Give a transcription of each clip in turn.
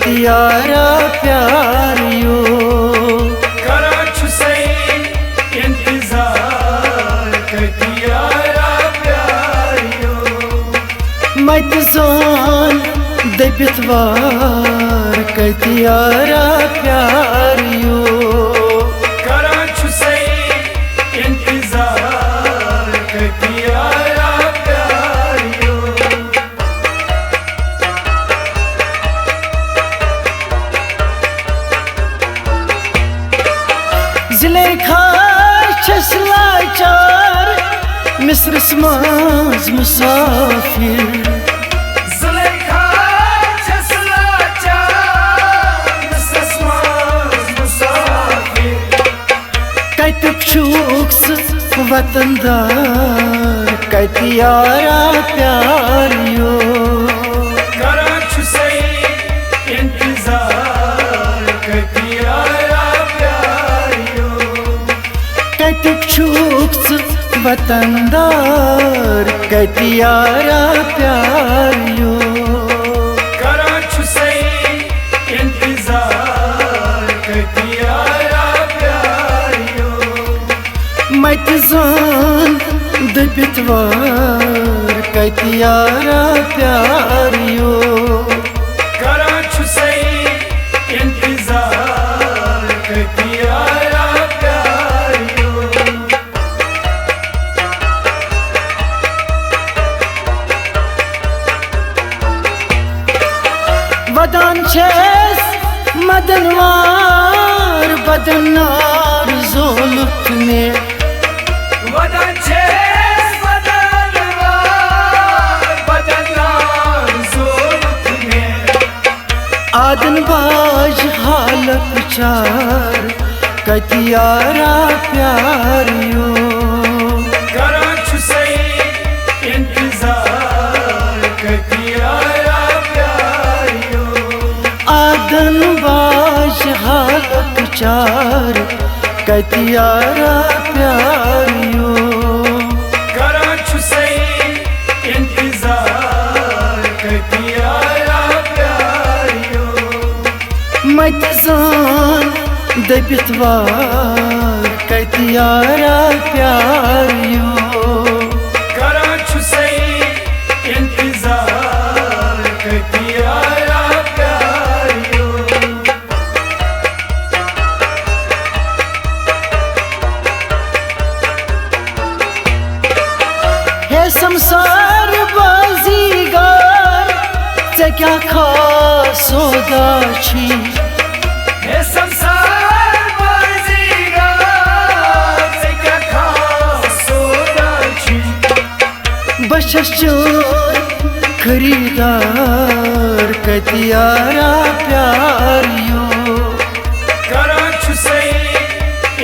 कतियारा प्यारियो कराछु से इंतजार कतियारा प्यारियो मत जान दबितवार कतियारा प्यारियो कराछु से इंतजार कतियारा प्यारियो ज़ुलेखा लाचार मिस्रस माज मुसाफिर ज़ुलेखा लाचार मिस्रस माज मुसाफिर कतुक छूक्स वतनदार कतियारा प्यारियो कराछु से इंतजार कतियारा प्यारियो कतुक छूक्स वतनदार कतियारा प्यारियो कराछु से इंतजार कतियारा प्यारियो मत जान दबितवार कतियारा प्यारियो कराछु से इंतजार कतियारा प्यारियो वदान छेस मदनवार बदनार जोलुक में वदंचे बदनवार बदनार जोलुक में आदन बाज हालत चार कतियारा प्यारियो कराछु से इंतजार कतियारा प्यारियो आदन बाज हालत चार कतियारा प्यारियो कराछु से इंतजार कतियारा प्यारियो मत जान दबितवार कतियारा प्यारियो कराछु से इंतजार कतियारा प्यारियो हे संसार बाजीगार ते क्या खास सौदा छी हे संसार बाजीगार से क्या खास सौदा छी बशस चोर खरीदार कतियारा प्यारियो कराछु से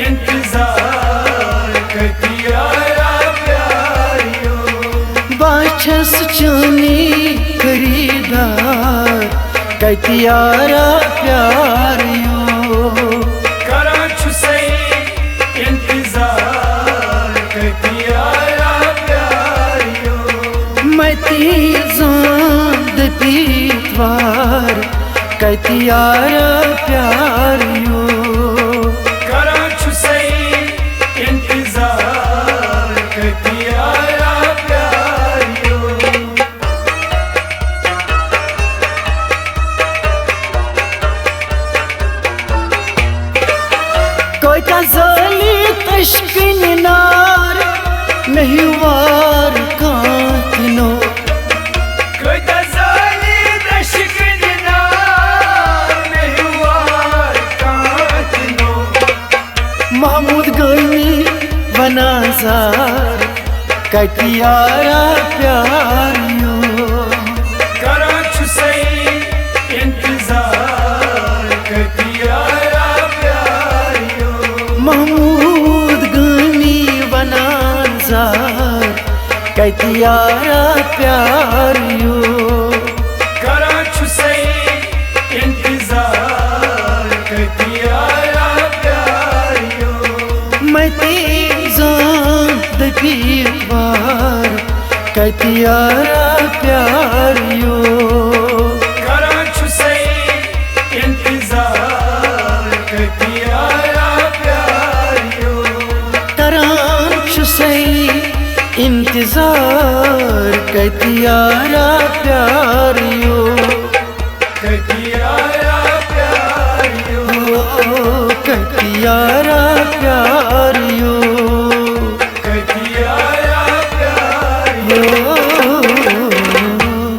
इंतजार कतियारा प्यारियो बशस चोनी खरीदार कतियारा प्यारियो कराछु से इंतजार कतियारा प्यारियो मती जान दबितवार कतियारा प्यारियो कराछु से इंतजार कतियारा प्यारियो कोई तसली तश्किन नार नहीं वार कांतनो कोई तसली तश्किन नार नहीं वार कांतनो महमूद गनी बनाजार कतियारा प्यारियो कराछु से इंतजार कतियारा प्यारियो महमूद गनी बनाजार कतियारा प्यारियो कराछु से इंतजार कतियारा प्यारियो मती जान दबितवार कतियारा प्यारियो कराछु से इंतजार कतियारा प्यार यो